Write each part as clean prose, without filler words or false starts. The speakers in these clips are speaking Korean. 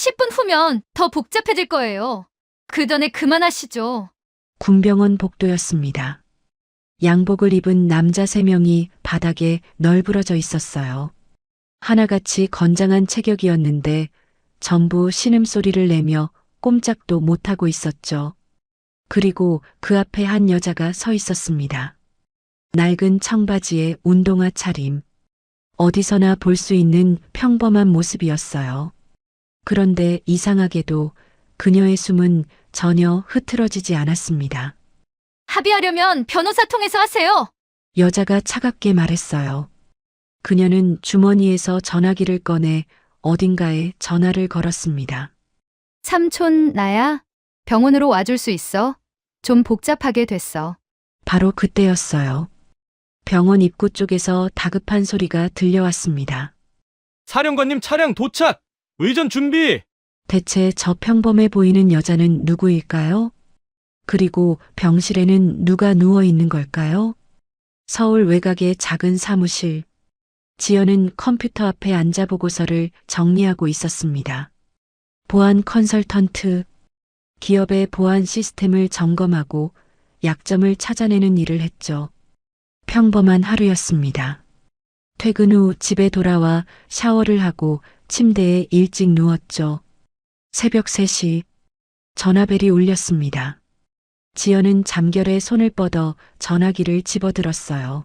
10분 후면 더 복잡해질 거예요. 그 전에 그만하시죠. 군병원 복도였습니다. 양복을 입은 남자 3명이 바닥에 널브러져 있었어요. 하나같이 건장한 체격이었는데 전부 신음소리를 내며 꼼짝도 못하고 있었죠. 그리고 그 앞에 한 여자가 서 있었습니다. 낡은 청바지에 운동화 차림. 어디서나 볼 수 있는 평범한 모습이었어요. 그런데 이상하게도 그녀의 숨은 전혀 흐트러지지 않았습니다. 합의하려면 변호사 통해서 하세요. 여자가 차갑게 말했어요. 그녀는 주머니에서 전화기를 꺼내 어딘가에 전화를 걸었습니다. 삼촌, 나야? 병원으로 와줄 수 있어? 좀 복잡하게 됐어. 바로 그때였어요. 병원 입구 쪽에서 다급한 소리가 들려왔습니다. 사령관님 차량 도착! 의전 준비! 대체 저 평범해 보이는 여자는 누구일까요? 그리고 병실에는 누가 누워 있는 걸까요? 서울 외곽의 작은 사무실. 지연은 컴퓨터 앞에 앉아 보고서를 정리하고 있었습니다. 보안 컨설턴트. 기업의 보안 시스템을 점검하고 약점을 찾아내는 일을 했죠. 평범한 하루였습니다. 퇴근 후 집에 돌아와 샤워를 하고 침대에 일찍 누웠죠. 새벽 3시 전화벨이 울렸습니다. 지연은 잠결에 손을 뻗어 전화기를 집어들었어요.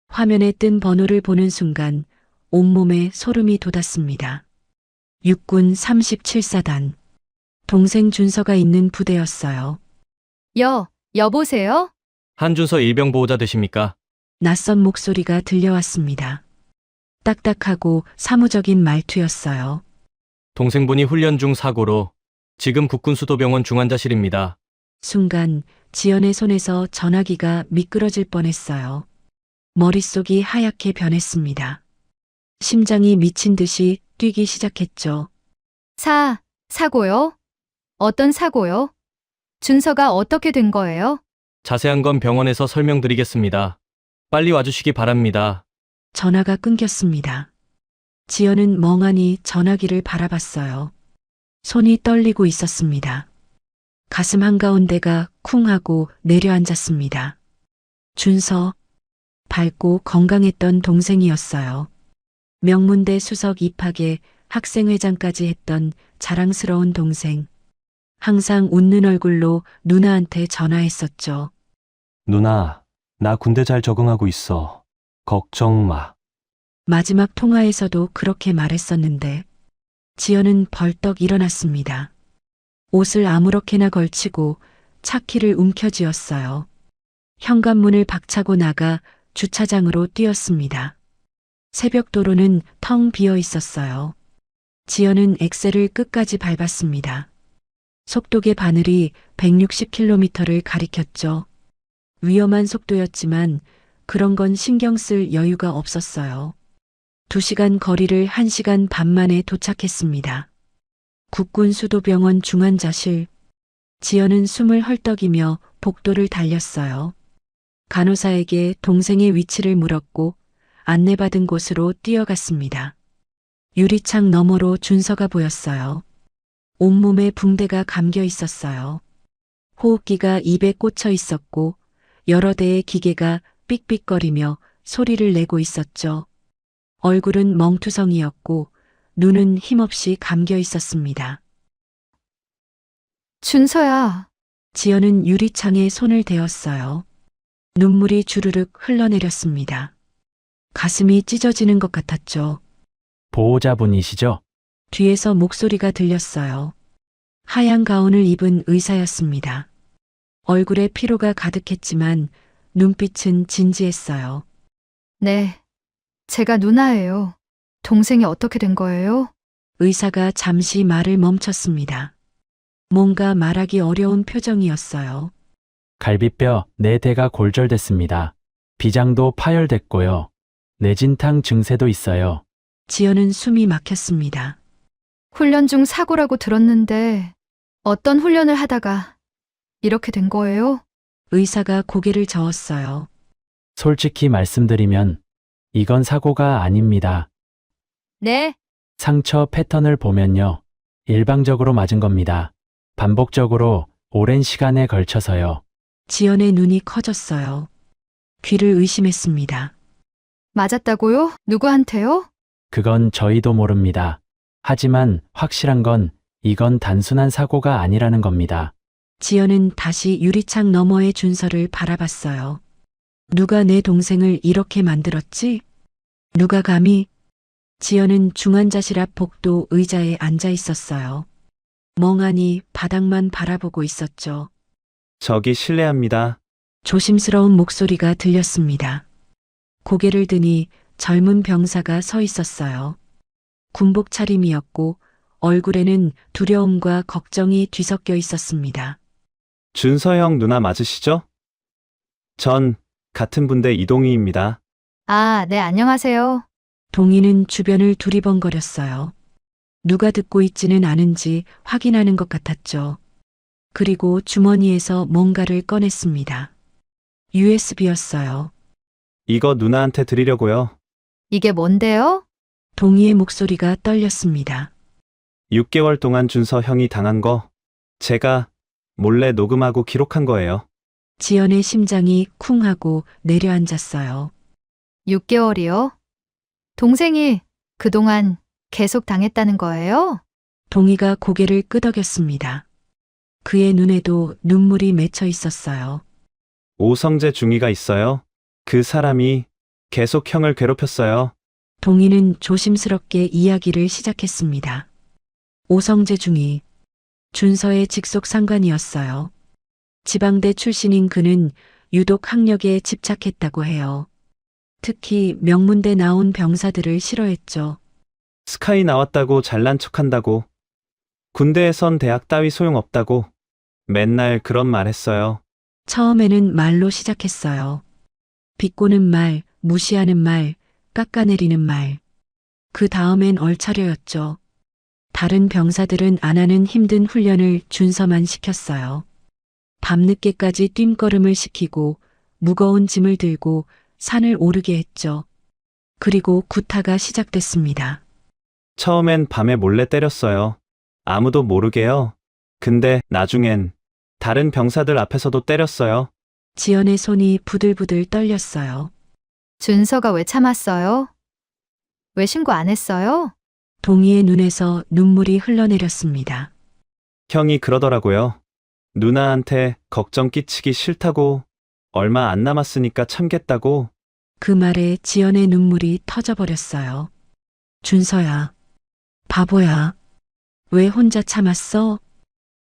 화면에 뜬 번호를 보는 순간 온몸에 소름이 돋았습니다. 육군 37사단. 동생 준서가 있는 부대였어요. 여보세요? 한준서 일병 보호자 되십니까? 낯선 목소리가 들려왔습니다. 딱딱하고 사무적인 말투였어요. 동생분이 훈련 중 사고로 지금 국군수도병원 중환자실입니다. 순간 지연의 손에서 전화기가 미끄러질 뻔했어요. 머릿속이 하얗게 변했습니다. 심장이 미친 듯이 뛰기 시작했죠. 사고요? 어떤 사고요? 준서가 어떻게 된 거예요? 자세한 건 병원에서 설명드리겠습니다. 빨리 와주시기 바랍니다. 전화가 끊겼습니다. 지연은 멍하니 전화기를 바라봤어요. 손이 떨리고 있었습니다. 가슴 한가운데가 쿵 하고 내려앉았습니다. 준서, 밝고 건강했던 동생이었어요. 명문대 수석 입학에 학생회장까지 했던 자랑스러운 동생. 항상 웃는 얼굴로 누나한테 전화했었죠. 누나, 나 군대 잘 적응하고 있어. 걱정 마. 마지막 통화에서도 그렇게 말했었는데 지연은 벌떡 일어났습니다. 옷을 아무렇게나 걸치고 차키를 움켜쥐었어요. 현관문을 박차고 나가 주차장으로 뛰었습니다. 새벽 도로는 텅 비어 있었어요. 지연은 엑셀을 끝까지 밟았습니다. 속도계 바늘이 160km를 가리켰죠. 위험한 속도였지만 그런 건 신경 쓸 여유가 없었어요. 2시간 거리를 1시간 반 만에 도착했습니다. 국군수도병원 중환자실. 지연은 숨을 헐떡이며 복도를 달렸어요. 간호사에게 동생의 위치를 물었고 안내받은 곳으로 뛰어갔습니다. 유리창 너머로 준서가 보였어요. 온몸에 붕대가 감겨 있었어요. 호흡기가 입에 꽂혀 있었고 여러 대의 기계가 삑삑거리며 소리를 내고 있었죠. 얼굴은 멍투성이었고 눈은 힘없이 감겨 있었습니다. 준서야. 지연은 유리창에 손을 대었어요. 눈물이 주르륵 흘러내렸습니다. 가슴이 찢어지는 것 같았죠. 보호자분이시죠? 뒤에서 목소리가 들렸어요. 하얀 가운을 입은 의사였습니다. 얼굴에 피로가 가득했지만 눈빛은 진지했어요. 네. 제가 누나예요. 동생이 어떻게 된 거예요? 의사가 잠시 말을 멈췄습니다. 뭔가 말하기 어려운 표정이었어요. 갈비뼈 4대가 골절됐습니다. 비장도 파열됐고요. 뇌진탕 증세도 있어요. 지연은 숨이 막혔습니다. 훈련 중 사고라고 들었는데 어떤 훈련을 하다가 이렇게 된 거예요? 의사가 고개를 저었어요. 솔직히 말씀드리면 이건 사고가 아닙니다. 네. 상처 패턴을 보면요. 일방적으로 맞은 겁니다. 반복적으로 오랜 시간에 걸쳐서요. 지연의 눈이 커졌어요. 귀를 의심했습니다. 맞았다고요? 누구한테요? 그건 저희도 모릅니다. 하지만 확실한 건 이건 단순한 사고가 아니라는 겁니다. 지연은 다시 유리창 너머의 준서를 바라봤어요. 누가 내 동생을 이렇게 만들었지? 누가 감히? 지연은 중환자실 앞 복도 의자에 앉아 있었어요. 멍하니 바닥만 바라보고 있었죠. 저기 실례합니다. 조심스러운 목소리가 들렸습니다. 고개를 드니 젊은 병사가 서 있었어요. 군복 차림이었고 얼굴에는 두려움과 걱정이 뒤섞여 있었습니다. 준서 형 누나 맞으시죠? 전 같은 분대 이동희입니다. 아, 네, 안녕하세요. 동희는 주변을 두리번거렸어요. 누가 듣고 있지는 않은지 확인하는 것 같았죠. 그리고 주머니에서 뭔가를 꺼냈습니다. USB였어요. 이거 누나한테 드리려고요. 이게 뭔데요? 동희의 목소리가 떨렸습니다. 6개월 동안 준서 형이 당한 거 제가 몰래 녹음하고 기록한 거예요. 지연의 심장이 쿵 하고 내려앉았어요. 6개월이요? 동생이 그동안 계속 당했다는 거예요? 동희가 고개를 끄덕였습니다. 그의 눈에도 눈물이 맺혀 있었어요. 오성재 중위가 있어요. 그 사람이 계속 형을 괴롭혔어요. 동희는 조심스럽게 이야기를 시작했습니다. 오성재 중위, 준서의 직속 상관이었어요. 지방대 출신인 그는 유독 학력에 집착했다고 해요. 특히 명문대 나온 병사들을 싫어했죠. 스카이 나왔다고 잘난 척한다고. 군대에선 대학 따위 소용없다고. 맨날 그런 말 했어요. 처음에는 말로 시작했어요. 비꼬는 말, 무시하는 말, 깎아내리는 말. 그 다음엔 얼차려였죠. 다른 병사들은 안 하는 힘든 훈련을 준서만 시켰어요. 밤늦게까지 뜀걸음을 시키고 무거운 짐을 들고 산을 오르게 했죠. 그리고 구타가 시작됐습니다. 처음엔 밤에 몰래 때렸어요. 아무도 모르게요. 근데 나중엔 다른 병사들 앞에서도 때렸어요. 지연의 손이 부들부들 떨렸어요. 준서가 왜 참았어요? 왜 신고 안 했어요? 동희의 눈에서 눈물이 흘러내렸습니다. 형이 그러더라고요. 누나한테 걱정 끼치기 싫다고. 얼마 안 남았으니까 참겠다고. 그 말에 지연의 눈물이 터져버렸어요. 준서야, 바보야. 왜 혼자 참았어?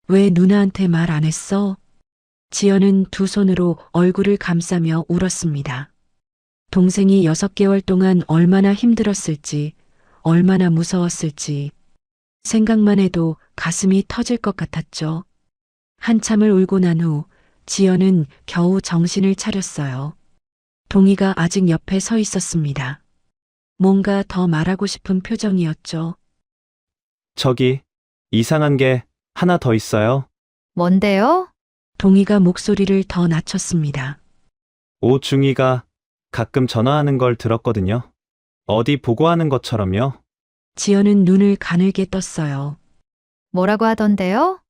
왜 누나한테 말 안 했어? 지연은 두 손으로 얼굴을 감싸며 울었습니다. 동생이 6개월 동안 얼마나 힘들었을지, 얼마나 무서웠을지 생각만 해도 가슴이 터질 것 같았죠. 한참을 울고 난 후 지연은 겨우 정신을 차렸어요. 동희가 아직 옆에 서 있었습니다. 뭔가 더 말하고 싶은 표정이었죠. 저기, 이상한 게 하나 더 있어요. 뭔데요? 동희가 목소리를 더 낮췄습니다. 오중이가 가끔 전화하는 걸 들었거든요. 어디 보고하는 것처럼요. 지연은 눈을 가늘게 떴어요. 뭐라고 하던데요?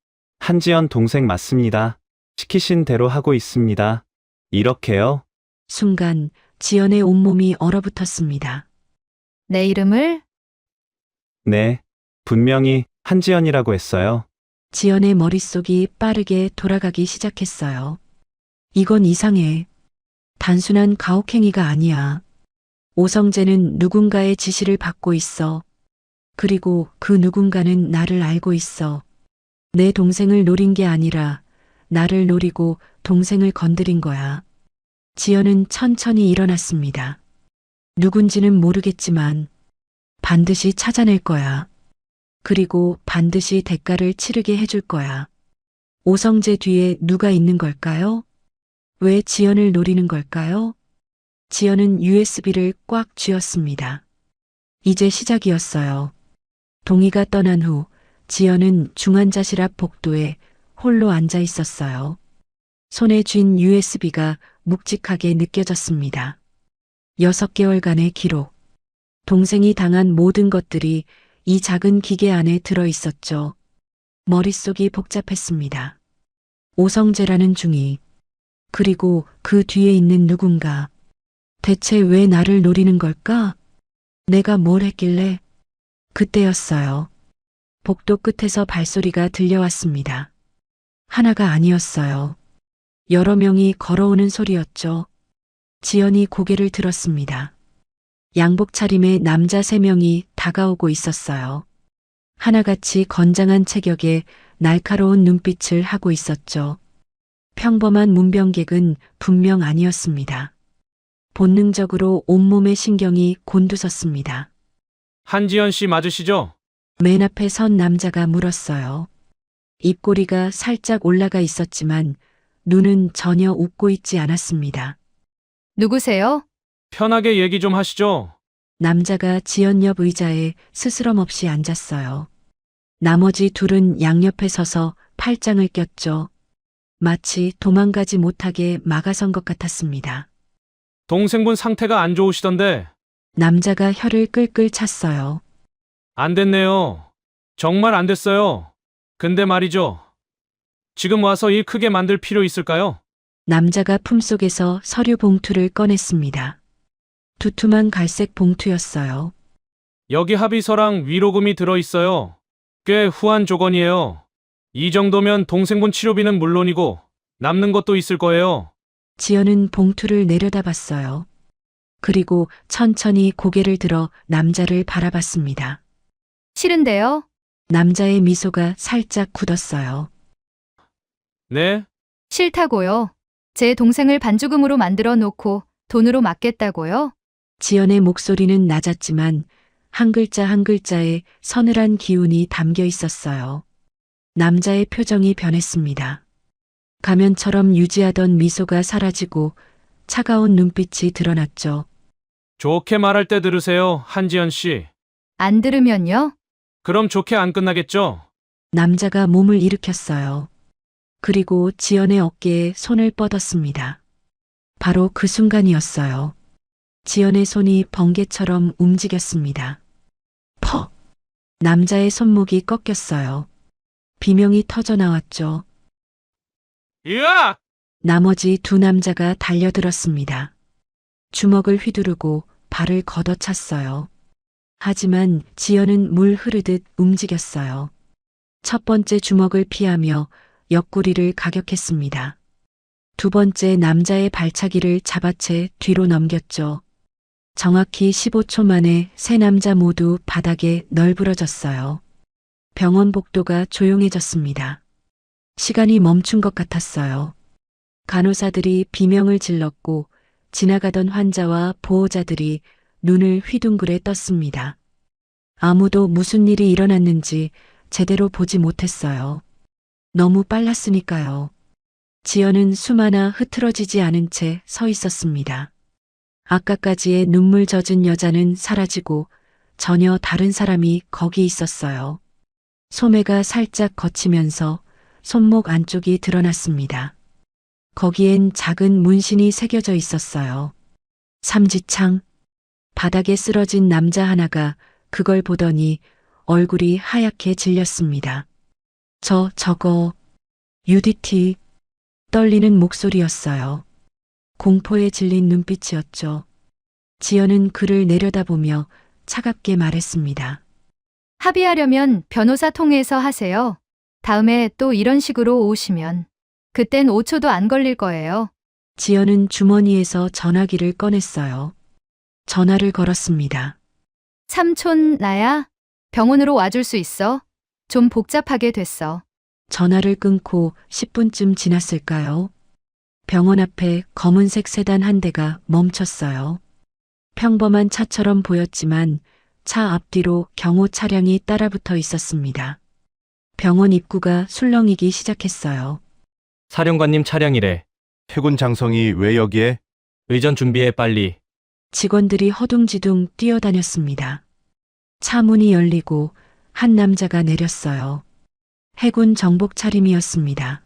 한지연 동생 맞습니다. 시키신 대로 하고 있습니다. 이렇게요. 순간 지연의 온몸이 얼어붙었습니다. 내 이름을? 네, 분명히 한지연이라고 했어요. 지연의 머릿속이 빠르게 돌아가기 시작했어요. 이건 이상해. 단순한 가혹행위가 아니야. 오성재는 누군가의 지시를 받고 있어. 그리고 그 누군가는 나를 알고 있어. 내 동생을 노린 게 아니라 나를 노리고 동생을 건드린 거야. 지연은 천천히 일어났습니다. 누군지는 모르겠지만 반드시 찾아낼 거야. 그리고 반드시 대가를 치르게 해줄 거야. 오성재 뒤에 누가 있는 걸까요? 왜 지연을 노리는 걸까요? 지연은 USB를 꽉 쥐었습니다. 이제 시작이었어요. 동희가 떠난 후 지연은 중환자실 앞 복도에 홀로 앉아 있었어요. 손에 쥔 USB가 묵직하게 느껴졌습니다. 6개월간의 기록. 동생이 당한 모든 것들이 이 작은 기계 안에 들어 있었죠. 머릿속이 복잡했습니다. 오성재라는 중이, 그리고 그 뒤에 있는 누군가. 대체 왜 나를 노리는 걸까? 내가 뭘 했길래? 그때였어요. 복도 끝에서 발소리가 들려왔습니다. 하나가 아니었어요. 여러 명이 걸어오는 소리였죠. 지연이 고개를 들었습니다. 양복 차림의 남자 3명이 다가오고 있었어요. 하나같이 건장한 체격에 날카로운 눈빛을 하고 있었죠. 평범한 문병객은 분명 아니었습니다. 본능적으로 온몸의 신경이 곤두섰습니다. 한지연 씨 맞으시죠? 맨 앞에 선 남자가 물었어요. 입꼬리가 살짝 올라가 있었지만 눈은 전혀 웃고 있지 않았습니다. 누구세요? 편하게 얘기 좀 하시죠. 남자가 지연 옆 의자에 스스럼 없이 앉았어요. 나머지 둘은 양옆에 서서 팔짱을 꼈죠. 마치 도망가지 못하게 막아선 것 같았습니다. 동생분 상태가 안 좋으시던데 남자가 혀를 끌끌 찼어요. 안 됐네요. 정말 안 됐어요. 근데 말이죠. 지금 와서 일 크게 만들 필요 있을까요? 남자가 품속에서 서류 봉투를 꺼냈습니다. 두툼한 갈색 봉투였어요. 여기 합의서랑 위로금이 들어있어요. 꽤 후한 조건이에요. 이 정도면 동생분 치료비는 물론이고 남는 것도 있을 거예요. 지연은 봉투를 내려다봤어요. 그리고 천천히 고개를 들어 남자를 바라봤습니다. 싫은데요? 남자의 미소가 살짝 굳었어요. 네? 싫다고요. 제 동생을 반죽음으로 만들어 놓고 돈으로 맡겠다고요? 지연의 목소리는 낮았지만 한 글자 한 글자에 서늘한 기운이 담겨 있었어요. 남자의 표정이 변했습니다. 가면처럼 유지하던 미소가 사라지고 차가운 눈빛이 드러났죠. 좋게 말할 때 들으세요, 한지연 씨. 안 들으면요? 그럼 좋게 안 끝나겠죠? 남자가 몸을 일으켰어요. 그리고 지연의 어깨에 손을 뻗었습니다. 바로 그 순간이었어요. 지연의 손이 번개처럼 움직였습니다. 퍽! 남자의 손목이 꺾였어요. 비명이 터져 나왔죠. 으악! 나머지 두 남자가 달려들었습니다. 주먹을 휘두르고 발을 걷어찼어요. 하지만 지연은 물 흐르듯 움직였어요. 첫 번째 주먹을 피하며 옆구리를 가격했습니다. 두 번째 남자의 발차기를 잡아채 뒤로 넘겼죠. 정확히 15초 만에 세 남자 모두 바닥에 널브러졌어요. 병원 복도가 조용해졌습니다. 시간이 멈춘 것 같았어요. 간호사들이 비명을 질렀고 지나가던 환자와 보호자들이 눈을 휘둥그레 떴습니다. 아무도 무슨 일이 일어났는지 제대로 보지 못했어요. 너무 빨랐으니까요. 지연은 숨 하나 흐트러지지 않은 채 서 있었습니다. 아까까지의 눈물 젖은 여자는 사라지고 전혀 다른 사람이 거기 있었어요. 소매가 살짝 걷히면서 손목 안쪽이 드러났습니다. 거기엔 작은 문신이 새겨져 있었어요. 삼지창. 바닥에 쓰러진 남자 하나가 그걸 보더니 얼굴이 하얗게 질렸습니다. 저거, UDT. 떨리는 목소리였어요. 공포에 질린 눈빛이었죠. 지연은 그를 내려다보며 차갑게 말했습니다. 합의하려면 변호사 통해서 하세요. 다음에 또 이런 식으로 오시면 그땐 5초도 안 걸릴 거예요. 지연은 주머니에서 전화기를 꺼냈어요. 전화를 걸었습니다. 삼촌 나야? 병원으로 와줄 수 있어? 좀 복잡하게 됐어. 전화를 끊고 10분쯤 지났을까요? 병원 앞에 검은색 세단 한 대가 멈췄어요. 평범한 차처럼 보였지만 차 앞뒤로 경호 차량이 따라붙어 있었습니다. 병원 입구가 술렁이기 시작했어요. 사령관님 차량이래. 해군 장성이 왜 여기에? 의전 준비해 빨리. 직원들이 허둥지둥 뛰어다녔습니다. 차 문이 열리고 한 남자가 내렸어요. 해군 정복 차림이었습니다.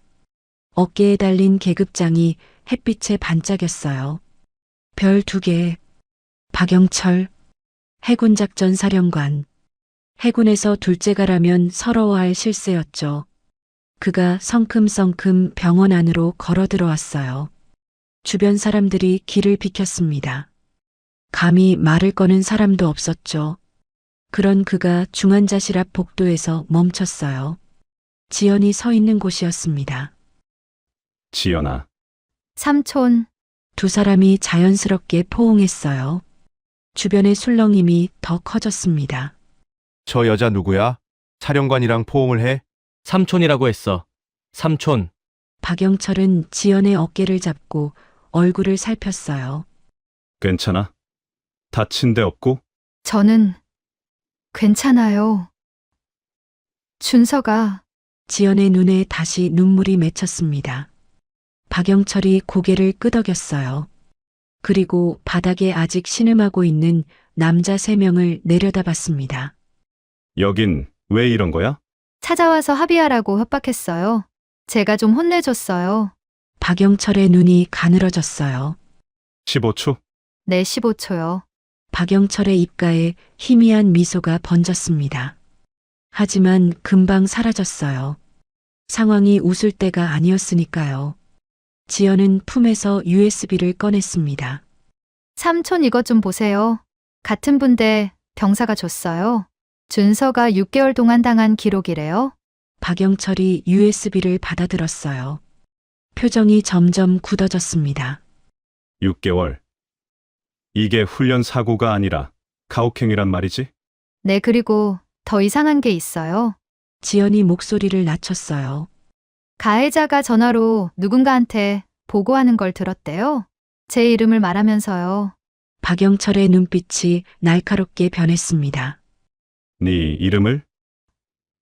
어깨에 달린 계급장이 햇빛에 반짝였어요. 별 2개. 박영철, 해군작전 사령관. 해군에서 둘째가라면 서러워할 실세였죠. 그가 성큼성큼 병원 안으로 걸어 들어왔어요. 주변 사람들이 길을 비켰습니다. 감히 말을 거는 사람도 없었죠. 그런 그가 중환자실 앞 복도에서 멈췄어요. 지연이 서 있는 곳이었습니다. 지연아, 삼촌, 두 사람이 자연스럽게 포옹했어요. 주변의 술렁임이 더 커졌습니다. 저 여자 누구야? 사령관이랑 포옹을 해? 삼촌이라고 했어. 삼촌. 박영철은 지연의 어깨를 잡고 얼굴을 살폈어요. 괜찮아? 다친 데 없고? 저는 괜찮아요. 준서가 지연의 눈에 다시 눈물이 맺혔습니다. 박영철이 고개를 끄덕였어요. 그리고 바닥에 아직 신음하고 있는 남자 3명을 내려다봤습니다. 여긴 왜 이런 거야? 찾아와서 합의하라고 협박했어요. 제가 좀 혼내줬어요. 박영철의 눈이 가늘어졌어요. 15초? 네, 15초요. 박영철의 입가에 희미한 미소가 번졌습니다. 하지만 금방 사라졌어요. 상황이 웃을 때가 아니었으니까요. 지연은 품에서 USB를 꺼냈습니다. 삼촌 이것 좀 보세요. 같은 분데 병사가 줬어요. 준서가 6개월 동안 당한 기록이래요. 박영철이 USB를 받아들었어요. 표정이 점점 굳어졌습니다. 6개월. 이게 훈련 사고가 아니라 가혹행위란 말이지? 네, 그리고 더 이상한 게 있어요. 지연이 목소리를 낮췄어요. 가해자가 전화로 누군가한테 보고하는 걸 들었대요. 제 이름을 말하면서요. 박영철의 눈빛이 날카롭게 변했습니다. 네 이름을?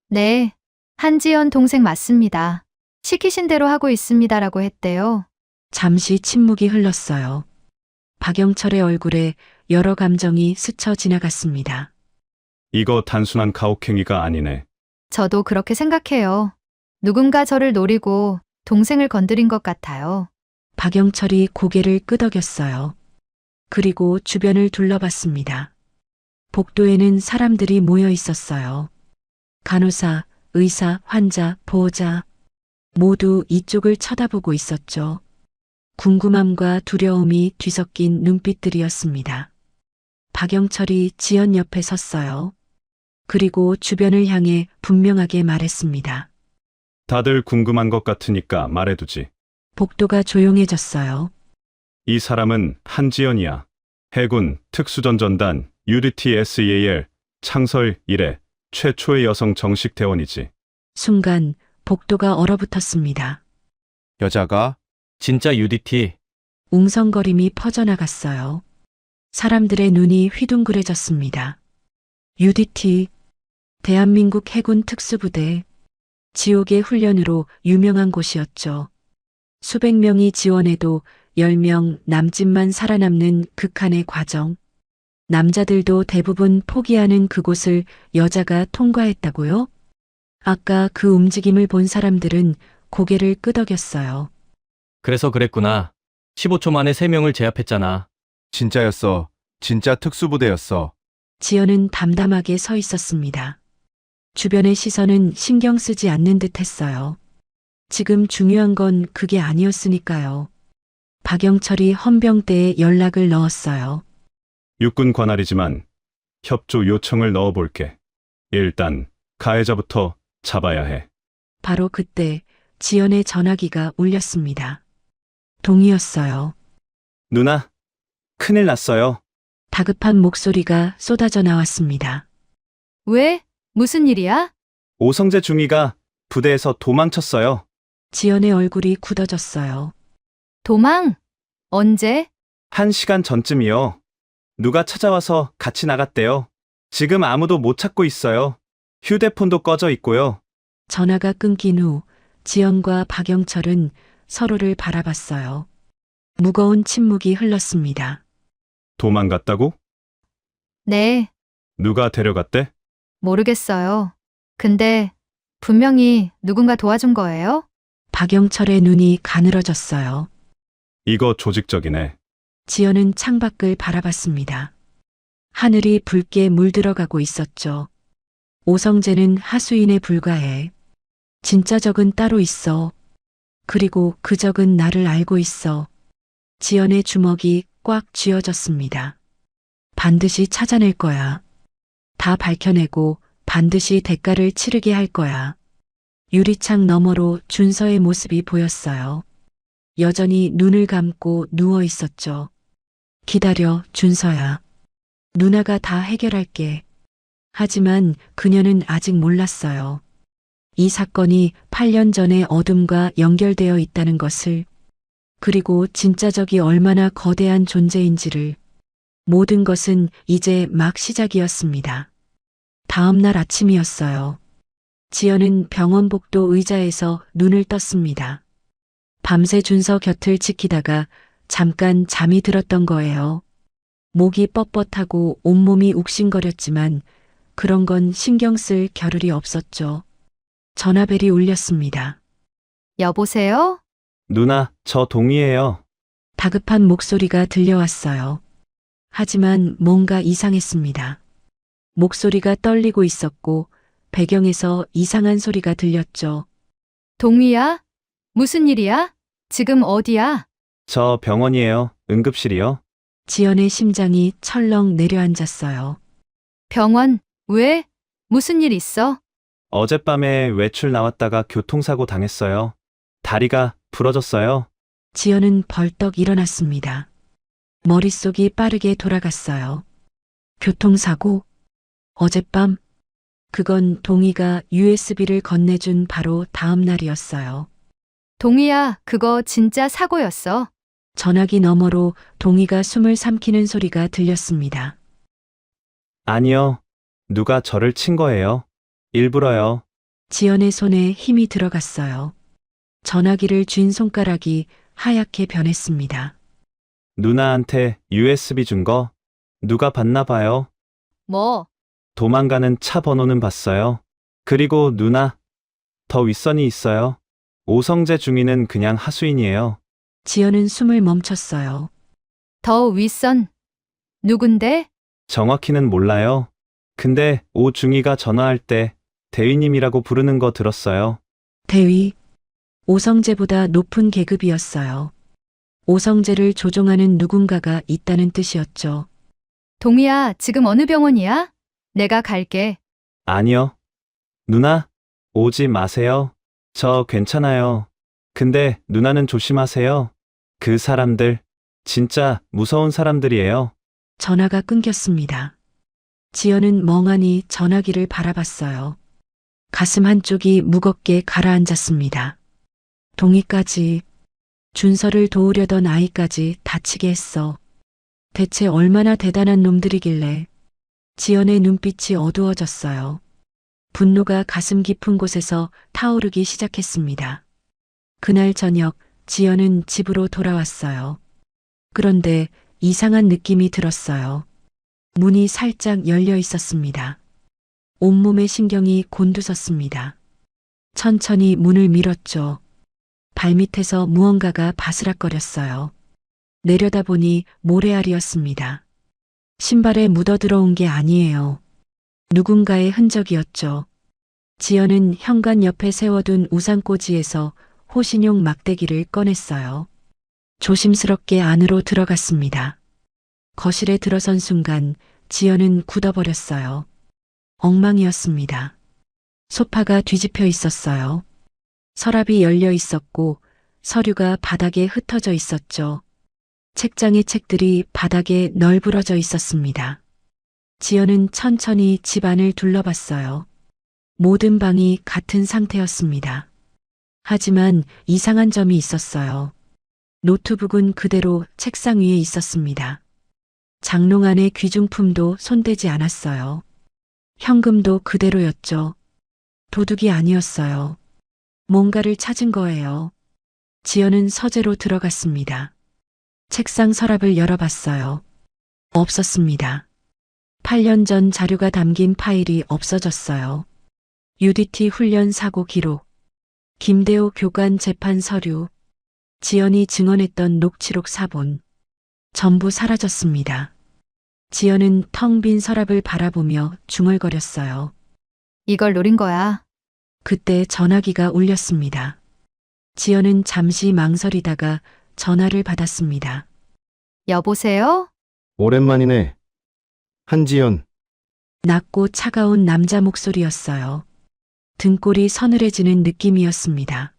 네, 한지연 동생 맞습니다. 시키신 대로 하고 있습니다라고 했대요. 잠시 침묵이 흘렀어요. 박영철의 얼굴에 여러 감정이 스쳐 지나갔습니다. 이거 단순한 가혹행위가 아니네. 저도 그렇게 생각해요. 누군가 저를 노리고 동생을 건드린 것 같아요. 박영철이 고개를 끄덕였어요. 그리고 주변을 둘러봤습니다. 복도에는 사람들이 모여 있었어요. 간호사, 의사, 환자, 보호자 모두 이쪽을 쳐다보고 있었죠. 궁금함과 두려움이 뒤섞인 눈빛들이었습니다. 박영철이 지연 옆에 섰어요. 그리고 주변을 향해 분명하게 말했습니다. 다들 궁금한 것 같으니까 말해두지. 복도가 조용해졌어요. 이 사람은 한지연이야. 해군 특수전전단 UDT-SEAL 창설 이래 최초의 여성 정식 대원이지. 순간 복도가 얼어붙었습니다. 여자가? 진짜 UDT. 웅성거림이 퍼져나갔어요. 사람들의 눈이 휘둥그레졌습니다. UDT, 대한민국 해군 특수부대, 지옥의 훈련으로 유명한 곳이었죠. 수백 명이 지원해도 10명 남짓만 살아남는 극한의 과정. 남자들도 대부분 포기하는 그곳을 여자가 통과했다고요? 아까 그 움직임을 본 사람들은 고개를 끄덕였어요. 그래서 그랬구나. 15초 만에 3명을 제압했잖아. 진짜였어. 진짜 특수부대였어. 지연은 담담하게 서 있었습니다. 주변의 시선은 신경 쓰지 않는 듯 했어요. 지금 중요한 건 그게 아니었으니까요. 박영철이 헌병대에 연락을 넣었어요. 육군 관할이지만 협조 요청을 넣어볼게. 일단 가해자부터 잡아야 해. 바로 그때 지연의 전화기가 울렸습니다. 동이었어요. 누나, 큰일 났어요. 다급한 목소리가 쏟아져 나왔습니다. 왜? 무슨 일이야? 오성재 중위가 부대에서 도망쳤어요. 지연의 얼굴이 굳어졌어요. 도망? 언제? 1시간 전쯤이요. 누가 찾아와서 같이 나갔대요. 지금 아무도 못 찾고 있어요. 휴대폰도 꺼져 있고요. 전화가 끊긴 후 지연과 박영철은 서로를 바라봤어요. 무거운 침묵이 흘렀습니다. 도망갔다고? 네, 누가 데려갔대? 모르겠어요. 근데 분명히 누군가 도와준 거예요? 박영철의 눈이 가늘어졌어요. 이거 조직적이네. 지연은 창밖을 바라봤습니다. 하늘이 붉게 물들어가고 있었죠. 오성재는 하수인에 불과해. 진짜 적은 따로 있어. 그리고 그 적은 나를 알고 있어. 지연의 주먹이 꽉 쥐어졌습니다. 반드시 찾아낼 거야. 다 밝혀내고 반드시 대가를 치르게 할 거야. 유리창 너머로 준서의 모습이 보였어요. 여전히 눈을 감고 누워 있었죠. 기다려, 준서야. 누나가 다 해결할게. 하지만 그녀는 아직 몰랐어요. 이 사건이 8년 전의 어둠과 연결되어 있다는 것을, 그리고 진짜 적이 얼마나 거대한 존재인지를. 모든 것은 이제 막 시작이었습니다. 다음 날 아침이었어요. 지연은 병원 복도 의자에서 눈을 떴습니다. 밤새 준서 곁을 지키다가 잠깐 잠이 들었던 거예요. 목이 뻣뻣하고 온몸이 욱신거렸지만 그런 건 신경 쓸 겨를이 없었죠. 전화벨이 울렸습니다. 여보세요? 누나, 저 동희예요. 다급한 목소리가 들려왔어요. 하지만 뭔가 이상했습니다. 목소리가 떨리고 있었고 배경에서 이상한 소리가 들렸죠. 동희야? 무슨 일이야? 지금 어디야? 저 병원이에요. 응급실이요. 지연의 심장이 철렁 내려앉았어요. 병원? 왜? 무슨 일 있어? 어젯밤에 외출 나왔다가 교통사고 당했어요. 다리가 부러졌어요. 지연은 벌떡 일어났습니다. 머릿속이 빠르게 돌아갔어요. 교통사고? 어젯밤? 그건 동희가 USB를 건네준 바로 다음 날이었어요. 동희야, 그거 진짜 사고였어. 전화기 너머로 동희가 숨을 삼키는 소리가 들렸습니다. 아니요. 누가 저를 친 거예요. 일부러요. 지연의 손에 힘이 들어갔어요. 전화기를 쥔 손가락이 하얗게 변했습니다. 누나한테 USB 준 거 누가 봤나 봐요. 뭐? 도망가는 차 번호는 봤어요. 그리고 누나, 더 윗선이 있어요. 오성재 중위는 그냥 하수인이에요. 지연은 숨을 멈췄어요. 더 윗선. 누군데? 정확히는 몰라요. 근데 오중위가 전화할 때 대위님이라고 부르는 거 들었어요. 대위. 오성재보다 높은 계급이었어요. 오성재를 조종하는 누군가가 있다는 뜻이었죠. 동희야, 지금 어느 병원이야? 내가 갈게. 아니요. 누나, 오지 마세요. 저 괜찮아요. 근데 누나는 조심하세요. 그 사람들, 진짜 무서운 사람들이에요. 전화가 끊겼습니다. 지연은 멍하니 전화기를 바라봤어요. 가슴 한쪽이 무겁게 가라앉았습니다. 동희까지, 준서를 도우려던 아이까지 다치게 했어. 대체 얼마나 대단한 놈들이길래. 지연의 눈빛이 어두워졌어요. 분노가 가슴 깊은 곳에서 타오르기 시작했습니다. 그날 저녁 지연은 집으로 돌아왔어요. 그런데 이상한 느낌이 들었어요. 문이 살짝 열려 있었습니다. 온몸의 신경이 곤두섰습니다. 천천히 문을 밀었죠. 발밑에서 무언가가 바스락거렸어요. 내려다보니 모래알이었습니다. 신발에 묻어들어온 게 아니에요. 누군가의 흔적이었죠. 지연은 현관 옆에 세워둔 우산꽂이에서 호신용 막대기를 꺼냈어요. 조심스럽게 안으로 들어갔습니다. 거실에 들어선 순간 지연은 굳어버렸어요. 엉망이었습니다. 소파가 뒤집혀 있었어요. 서랍이 열려 있었고 서류가 바닥에 흩어져 있었죠. 책장의 책들이 바닥에 널브러져 있었습니다. 지연은 천천히 집안을 둘러봤어요. 모든 방이 같은 상태였습니다. 하지만 이상한 점이 있었어요. 노트북은 그대로 책상 위에 있었습니다. 장롱 안의 귀중품도 손대지 않았어요. 현금도 그대로였죠. 도둑이 아니었어요. 뭔가를 찾은 거예요. 지연은 서재로 들어갔습니다. 책상 서랍을 열어봤어요. 없었습니다. 8년 전 자료가 담긴 파일이 없어졌어요. UDT 훈련 사고 기록, 김대호 교관 재판 서류, 지연이 증언했던 녹취록 사본, 전부 사라졌습니다. 지연은 텅 빈 서랍을 바라보며 중얼거렸어요. 이걸 노린 거야. 그때 전화기가 울렸습니다. 지연은 잠시 망설이다가 전화를 받았습니다. 여보세요? 오랜만이네. 한지연, 낮고 차가운 남자 목소리였어요. 등골이 서늘해지는 느낌이었습니다.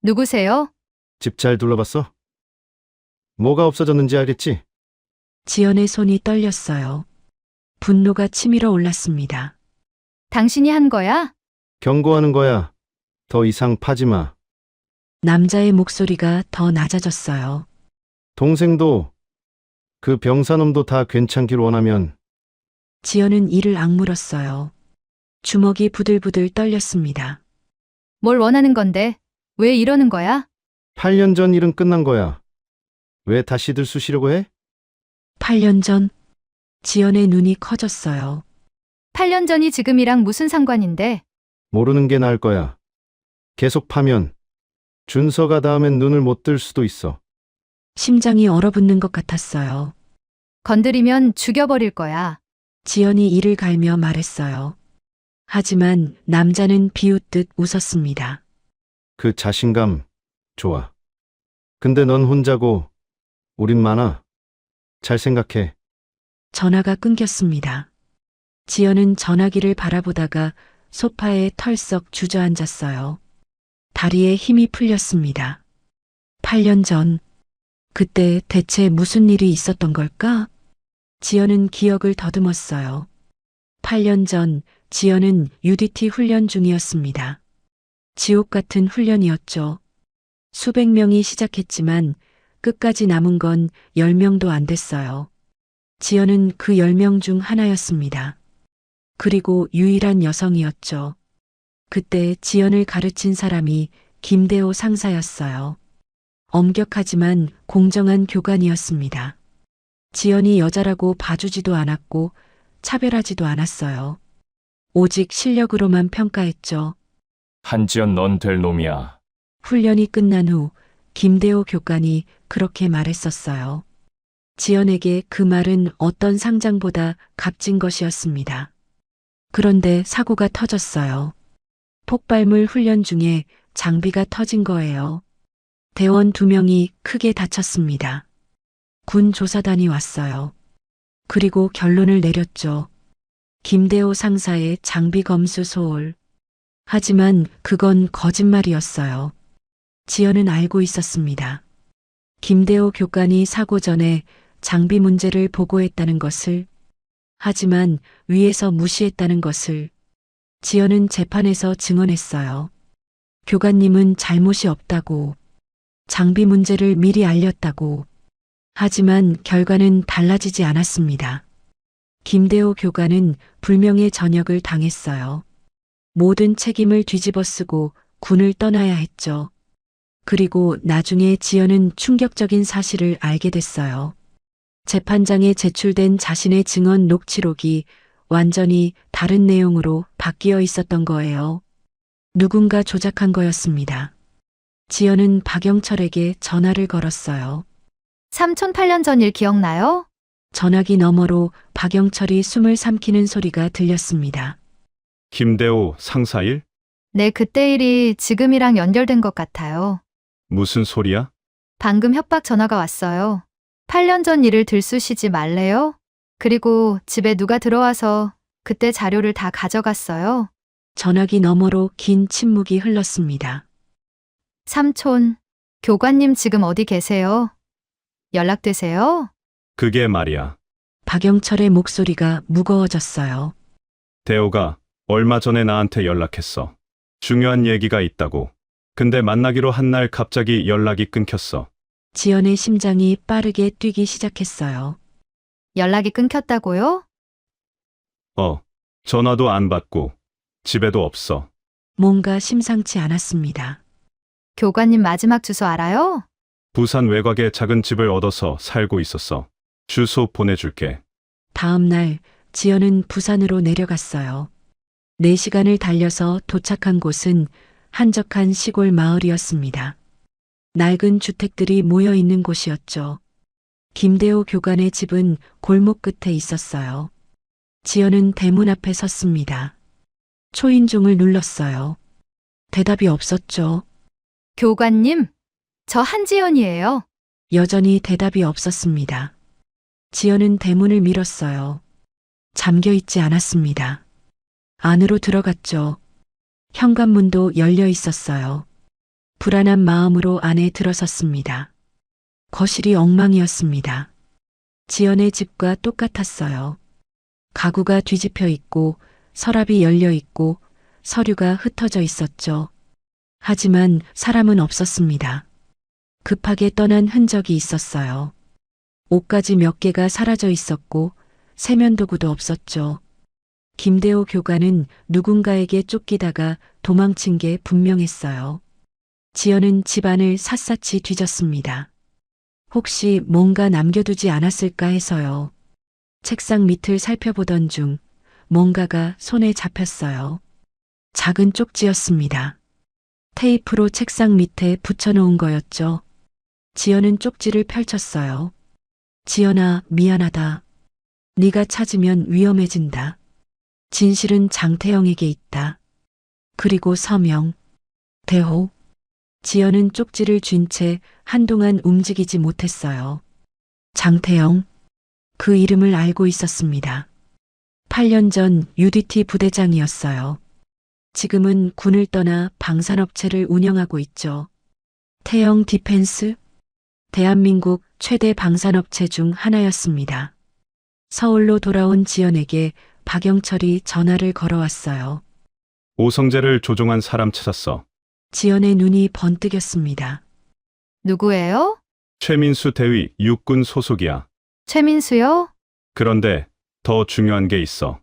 누구세요? 집 잘 둘러봤어? 뭐가 없어졌는지 알겠지? 지연의 손이 떨렸어요. 분노가 치밀어 올랐습니다. 당신이 한 거야? 경고하는 거야. 더 이상 파지 마. 남자의 목소리가 더 낮아졌어요. 동생도 그 병사놈도 다 괜찮길 원하면 지연은 이를 악물었어요. 주먹이 부들부들 떨렸습니다. 뭘 원하는 건데? 왜 이러는 거야? 8년 전 일은 끝난 거야. 왜 다시들 쑤시려고 해? 8년 전 지연의 눈이 커졌어요. 8년 전이 지금이랑 무슨 상관인데? 모르는 게 나을 거야. 계속 파면 준서가 다음엔 눈을 못 뜰 수도 있어. 심장이 얼어붙는 것 같았어요. 건드리면 죽여버릴 거야. 지연이 이를 갈며 말했어요. 하지만 남자는 비웃듯 웃었습니다. 그 자신감 좋아. 근데 넌 혼자고 우린 많아. 잘 생각해. 전화가 끊겼습니다. 지연은 전화기를 바라보다가 소파에 털썩 주저앉았어요. 다리에 힘이 풀렸습니다. 8년 전, 그때 대체 무슨 일이 있었던 걸까? 지연은 기억을 더듬었어요. 8년 전, 지연은 UDT 훈련 중이었습니다. 지옥 같은 훈련이었죠. 수백 명이 시작했지만 끝까지 남은 건 10명도 안 됐어요. 지연은 그 10명 중 하나였습니다. 그리고 유일한 여성이었죠. 그때 지연을 가르친 사람이 김대호 상사였어요. 엄격하지만 공정한 교관이었습니다. 지연이 여자라고 봐주지도 않았고 차별하지도 않았어요. 오직 실력으로만 평가했죠. 한지연 넌 될 놈이야. 훈련이 끝난 후 김대호 교관이 그렇게 말했었어요. 지연에게 그 말은 어떤 상장보다 값진 것이었습니다. 그런데 사고가 터졌어요. 폭발물 훈련 중에 장비가 터진 거예요. 대원 2명이 크게 다쳤습니다. 군 조사단이 왔어요. 그리고 결론을 내렸죠. 김대호 상사의 장비 검수 소홀. 하지만 그건 거짓말이었어요. 지연은 알고 있었습니다. 김대호 교관이 사고 전에 장비 문제를 보고했다는 것을, 하지만 위에서 무시했다는 것을 지연은 재판에서 증언했어요. 교관님은 잘못이 없다고, 장비 문제를 미리 알렸다고. 하지만 결과는 달라지지 않았습니다. 김대호 교관은 불명예 전역을 당했어요. 모든 책임을 뒤집어 쓰고 군을 떠나야 했죠. 그리고 나중에 지연은 충격적인 사실을 알게 됐어요. 재판장에 제출된 자신의 증언 녹취록이 완전히 다른 내용으로 바뀌어 있었던 거예요. 누군가 조작한 거였습니다. 지연은 박영철에게 전화를 걸었어요. 삼촌 8년 전 일 기억나요? 전화기 너머로 박영철이 숨을 삼키는 소리가 들렸습니다. 김대호 상사일? 네, 그때 일이 지금이랑 연결된 것 같아요. 무슨 소리야? 방금 협박 전화가 왔어요. 8년 전 일을 들쑤시지 말래요? 그리고 집에 누가 들어와서 그때 자료를 다 가져갔어요. 전화기 너머로 긴 침묵이 흘렀습니다. 삼촌, 교관님 지금 어디 계세요? 연락되세요? 그게 말이야. 박영철의 목소리가 무거워졌어요. 대호가 얼마 전에 나한테 연락했어. 중요한 얘기가 있다고. 근데 만나기로 한 날 갑자기 연락이 끊겼어. 지연의 심장이 빠르게 뛰기 시작했어요. 연락이 끊겼다고요? 전화도 안 받고 집에도 없어. 뭔가 심상치 않았습니다. 교관님 마지막 주소 알아요? 부산 외곽에 작은 집을 얻어서 살고 있었어. 주소 보내줄게. 다음 날 지연은 부산으로 내려갔어요. 4시간을 달려서 도착한 곳은 한적한 시골 마을이었습니다. 낡은 주택들이 모여 있는 곳이었죠. 김대호 교관의 집은 골목 끝에 있었어요. 지연은 대문 앞에 섰습니다. 초인종을 눌렀어요. 대답이 없었죠. 교관님, 저 한지연이에요. 여전히 대답이 없었습니다. 지연은 대문을 밀었어요. 잠겨 있지 않았습니다. 안으로 들어갔죠. 현관문도 열려 있었어요. 불안한 마음으로 안에 들어섰습니다. 거실이 엉망이었습니다. 지연의 집과 똑같았어요. 가구가 뒤집혀 있고 서랍이 열려 있고 서류가 흩어져 있었죠. 하지만 사람은 없었습니다. 급하게 떠난 흔적이 있었어요. 옷가지 몇 개가 사라져 있었고 세면도구도 없었죠. 김대호 교관은 누군가에게 쫓기다가 도망친 게 분명했어요. 지연은 집안을 샅샅이 뒤졌습니다. 혹시 뭔가 남겨두지 않았을까 해서요. 책상 밑을 살펴보던 중 뭔가가 손에 잡혔어요. 작은 쪽지였습니다. 테이프로 책상 밑에 붙여놓은 거였죠. 지연은 쪽지를 펼쳤어요. 지연아, 미안하다. 네가 찾으면 위험해진다. 진실은 장태영에게 있다. 그리고 서명, 대호. 지연은 쪽지를 쥔 채 한동안 움직이지 못했어요. 장태영, 그 이름을 알고 있었습니다. 8년 전 UDT 부대장이었어요. 지금은 군을 떠나 방산업체를 운영하고 있죠. 태영 디펜스? 대한민국 최대 방산업체 중 하나였습니다. 서울로 돌아온 지연에게 박영철이 전화를 걸어왔어요. 오성재를 조종한 사람 찾았어. 지연의 눈이 번뜩였습니다. 누구예요? 최민수 대위 육군 소속이야. 최민수요? 그런데 더 중요한 게 있어.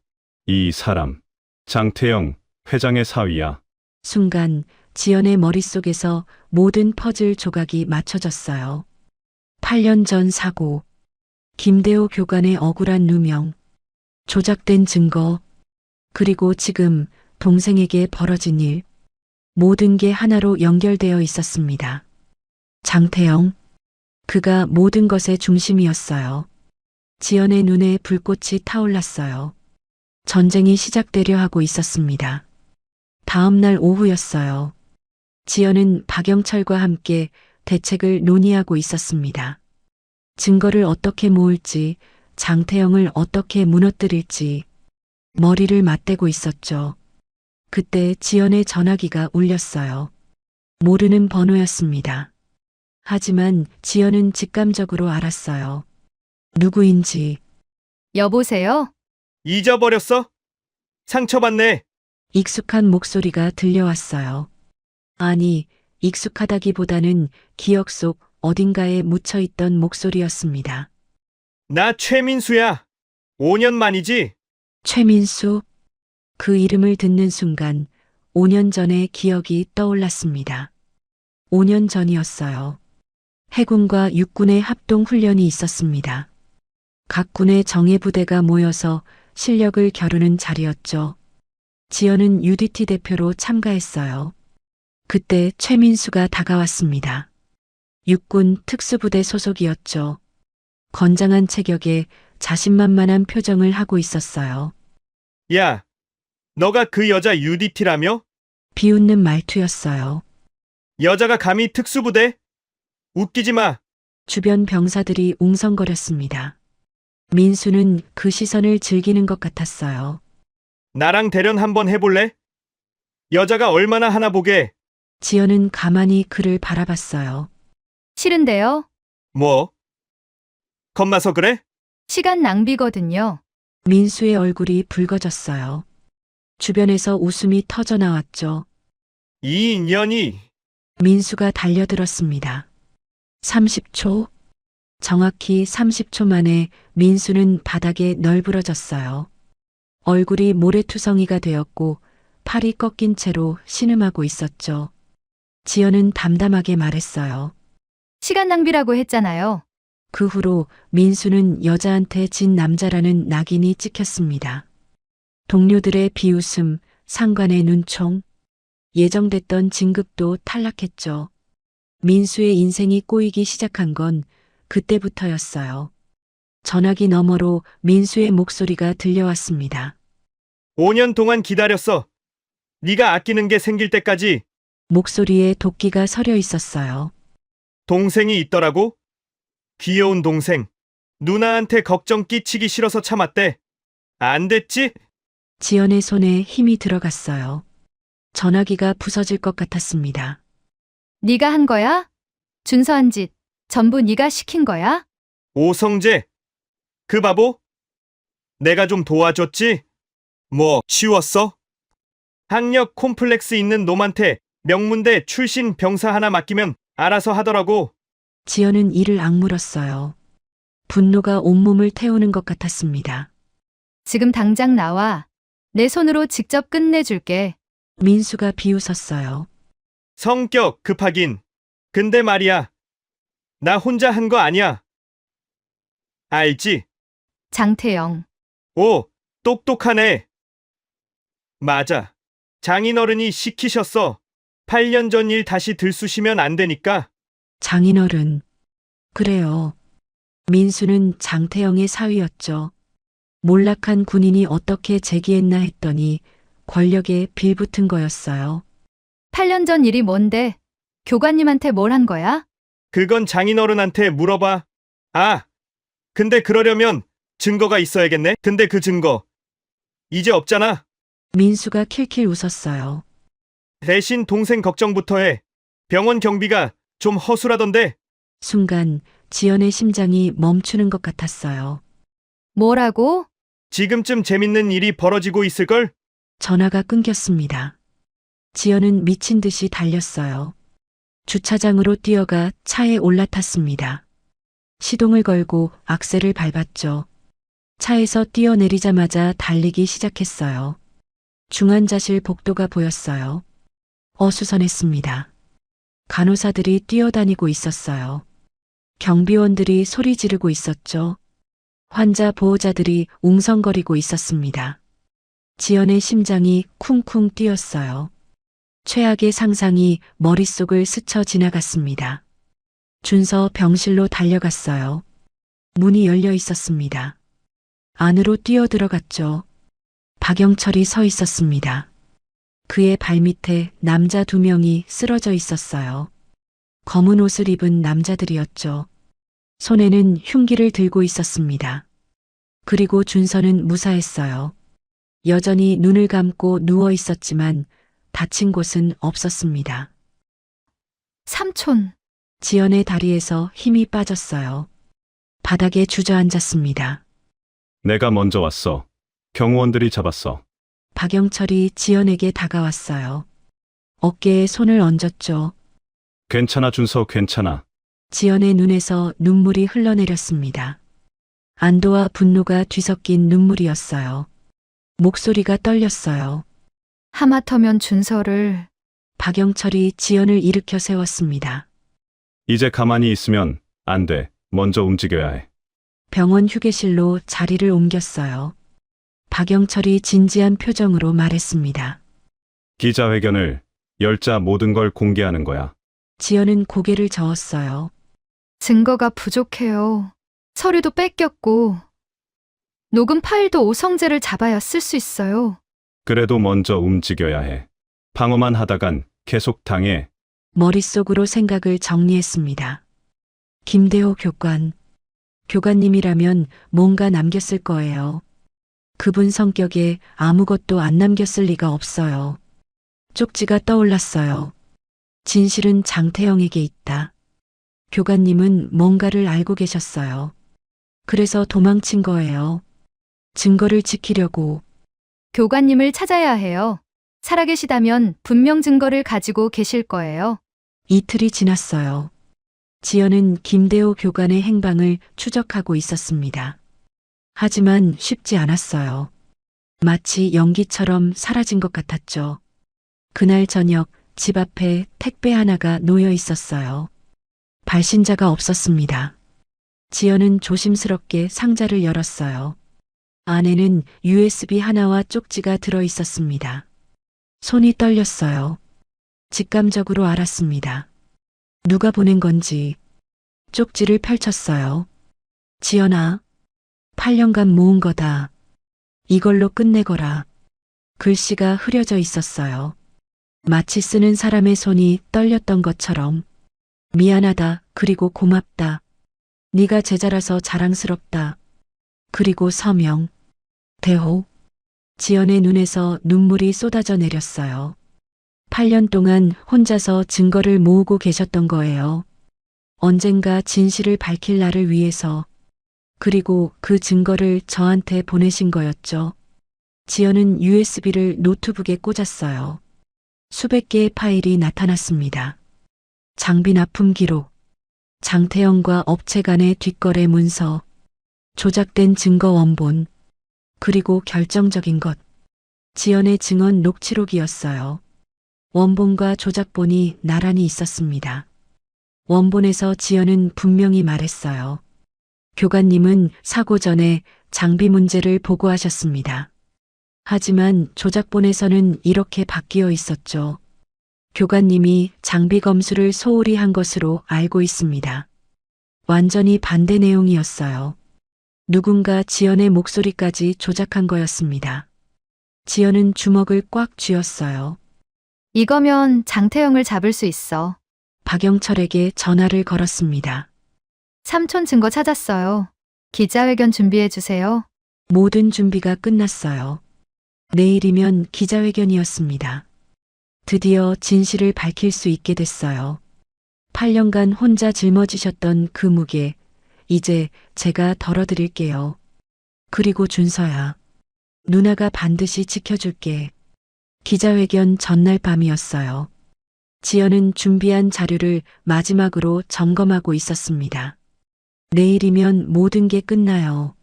이 사람, 장태영 회장의 사위야. 순간 지연의 머릿속에서 모든 퍼즐 조각이 맞춰졌어요. 8년 전 사고, 김대호 교관의 억울한 누명, 조작된 증거, 그리고 지금 동생에게 벌어진 일, 모든 게 하나로 연결되어 있었습니다. 장태영, 그가 모든 것의 중심이었어요. 지연의 눈에 불꽃이 타올랐어요. 전쟁이 시작되려 하고 있었습니다. 다음 날 오후였어요. 지연은 박영철과 함께 대책을 논의하고 있었습니다. 증거를 어떻게 모을지, 장태영을 어떻게 무너뜨릴지 머리를 맞대고 있었죠. 그때 지연의 전화기가 울렸어요. 모르는 번호였습니다. 하지만 지연은 직감적으로 알았어요. 누구인지. 여보세요? 잊어버렸어? 상처받네. 익숙한 목소리가 들려왔어요. 아니, 익숙하다기보다는 기억 속 어딘가에 묻혀있던 목소리였습니다. 나 최민수야. 5년 만이지? 최민수. 그 이름을 듣는 순간 5년 전의 기억이 떠올랐습니다. 5년 전이었어요. 해군과 육군의 합동 훈련이 있었습니다. 각 군의 정예부대가 모여서 실력을 겨루는 자리였죠. 지연은 UDT 대표로 참가했어요. 그때 최민수가 다가왔습니다. 육군 특수부대 소속이었죠. 건장한 체격에 자신만만한 표정을 하고 있었어요. 야, 너가 그 여자 UDT라며? 비웃는 말투였어요. 여자가 감히 특수부대? 웃기지 마. 주변 병사들이 웅성거렸습니다. 민수는 그 시선을 즐기는 것 같았어요. 나랑 대련 한번 해볼래? 여자가 얼마나 하나 보게. 지연은 가만히 그를 바라봤어요. 싫은데요? 뭐? 겁나서 그래? 시간 낭비거든요. 민수의 얼굴이 붉어졌어요. 주변에서 웃음이 터져 나왔죠. 이 인연이. 민수가 달려들었습니다. 30초. 정확히 30초 만에 민수는 바닥에 널브러졌어요. 얼굴이 모래투성이가 되었고 팔이 꺾인 채로 신음하고 있었죠. 지연은 담담하게 말했어요. 시간 낭비라고 했잖아요. 그 후로 민수는 여자한테 진 남자라는 낙인이 찍혔습니다. 동료들의 비웃음, 상관의 눈총, 예정됐던 진급도 탈락했죠. 민수의 인생이 꼬이기 시작한 건 그때부터였어요. 전화기 너머로 민수의 목소리가 들려왔습니다. 5년 동안 기다렸어. 네가 아끼는 게 생길 때까지 목소리에 도끼가 서려 있었어요. 동생이 있더라고? 귀여운 동생. 누나한테 걱정 끼치기 싫어서 참았대. 안 됐지? 지연의 손에 힘이 들어갔어요. 전화기가 부서질 것 같았습니다. 네가 한 거야? 준서한 짓 전부 네가 시킨 거야? 오성재. 그 바보? 내가 좀 도와줬지? 뭐, 쉬웠어? 학력 콤플렉스 있는 놈한테 명문대 출신 병사 하나 맡기면 알아서 하더라고. 지연은 이를 악물었어요. 분노가 온몸을 태우는 것 같았습니다. 지금 당장 나와. 내 손으로 직접 끝내줄게. 민수가 비웃었어요. 성격 급하긴. 근데 말이야. 나 혼자 한 거 아니야. 알지? 장태영. 오, 똑똑하네. 맞아. 장인어른이 시키셨어. 8년 전 일 다시 들쑤시면 안 되니까. 장인어른. 그래요. 민수는 장태영의 사위였죠. 몰락한 군인이 어떻게 재기했나 했더니 권력에 빌붙은 거였어요. 8년 전 일이 뭔데? 교관님한테 뭘 한 거야? 그건 장인어른한테 물어봐. 아, 근데 그러려면 증거가 있어야겠네. 근데 그 증거 이제 없잖아. 민수가 킬킬 웃었어요. 대신 동생 걱정부터 해. 병원 경비가 좀 허술하던데. 순간 지연의 심장이 멈추는 것 같았어요. 뭐라고? 지금쯤 재밌는 일이 벌어지고 있을걸? 전화가 끊겼습니다. 지연은 미친 듯이 달렸어요. 주차장으로 뛰어가 차에 올라탔습니다. 시동을 걸고 악셀을 밟았죠. 차에서 뛰어내리자마자 달리기 시작했어요. 중환자실 복도가 보였어요. 어수선했습니다. 간호사들이 뛰어다니고 있었어요. 경비원들이 소리 지르고 있었죠. 환자 보호자들이 웅성거리고 있었습니다. 지연의 심장이 쿵쿵 뛰었어요. 최악의 상상이 머릿속을 스쳐 지나갔습니다. 준서 병실로 달려갔어요. 문이 열려 있었습니다. 안으로 뛰어들어갔죠. 박영철이 서 있었습니다. 그의 발밑에 남자 2명이 쓰러져 있었어요. 검은 옷을 입은 남자들이었죠. 손에는 흉기를 들고 있었습니다. 그리고 준서는 무사했어요. 여전히 눈을 감고 누워 있었지만 다친 곳은 없었습니다. 삼촌. 지연의 다리에서 힘이 빠졌어요. 바닥에 주저앉았습니다. 내가 먼저 왔어. 경호원들이 잡았어. 박영철이 지연에게 다가왔어요. 어깨에 손을 얹었죠. 괜찮아, 준서, 괜찮아. 지연의 눈에서 눈물이 흘러내렸습니다. 안도와 분노가 뒤섞인 눈물이었어요. 목소리가 떨렸어요. 하마터면 준서를. 박영철이 지연을 일으켜 세웠습니다. 이제 가만히 있으면 안 돼. 먼저 움직여야 해. 병원 휴게실로 자리를 옮겼어요. 박영철이 진지한 표정으로 말했습니다. 기자회견을 열자 모든 걸 공개하는 거야. 지연은 고개를 저었어요. 증거가 부족해요. 서류도 뺏겼고. 녹음 파일도 오성재를 잡아야 쓸 수 있어요. 그래도 먼저 움직여야 해. 방어만 하다간 계속 당해. 머릿속으로 생각을 정리했습니다. 김대호 교관. 교관님이라면 뭔가 남겼을 거예요. 그분 성격에 아무것도 안 남겼을 리가 없어요. 쪽지가 떠올랐어요. 진실은 장태영에게 있다. 교관님은 뭔가를 알고 계셨어요. 그래서 도망친 거예요. 증거를 지키려고. 교관님을 찾아야 해요. 살아계시다면 분명 증거를 가지고 계실 거예요. 이틀이 지났어요. 지연은 김대호 교관의 행방을 추적하고 있었습니다. 하지만 쉽지 않았어요. 마치 연기처럼 사라진 것 같았죠. 그날 저녁 집 앞에 택배 하나가 놓여 있었어요. 발신자가 없었습니다. 지연은 조심스럽게 상자를 열었어요. 안에는 USB 하나와 쪽지가 들어 있었습니다. 손이 떨렸어요. 직감적으로 알았습니다. 누가 보낸 건지. 쪽지를 펼쳤어요. 지연아, 8년간 모은 거다. 이걸로 끝내거라. 글씨가 흐려져 있었어요. 마치 쓰는 사람의 손이 떨렸던 것처럼. 미안하다. 그리고 고맙다. 네가 제자라서 자랑스럽다. 그리고 서명. 대호. 지연의 눈에서 눈물이 쏟아져 내렸어요. 8년 동안 혼자서 증거를 모으고 계셨던 거예요. 언젠가 진실을 밝힐 나를 위해서. 그리고 그 증거를 저한테 보내신 거였죠. 지연은 USB를 노트북에 꽂았어요. 수백 개의 파일이 나타났습니다. 장비 납품 기록, 장태영과 업체 간의 뒷거래 문서, 조작된 증거 원본, 그리고 결정적인 것, 지연의 증언 녹취록이었어요. 원본과 조작본이 나란히 있었습니다. 원본에서 지연은 분명히 말했어요. 교관님은 사고 전에 장비 문제를 보고하셨습니다. 하지만 조작본에서는 이렇게 바뀌어 있었죠. 교관님이 장비 검수를 소홀히 한 것으로 알고 있습니다. 완전히 반대 내용이었어요. 누군가 지연의 목소리까지 조작한 거였습니다. 지연은 주먹을 꽉 쥐었어요. 이거면 장태영을 잡을 수 있어. 박영철에게 전화를 걸었습니다. 삼촌 증거 찾았어요. 기자회견 준비해주세요. 모든 준비가 끝났어요. 내일이면 기자회견이었습니다. 드디어 진실을 밝힐 수 있게 됐어요. 8년간 혼자 짊어지셨던 그 무게, 이제 제가 덜어드릴게요. 그리고 준서야, 누나가 반드시 지켜줄게. 기자회견 전날 밤이었어요. 지연은 준비한 자료를 마지막으로 점검하고 있었습니다. 내일이면 모든 게 끝나요.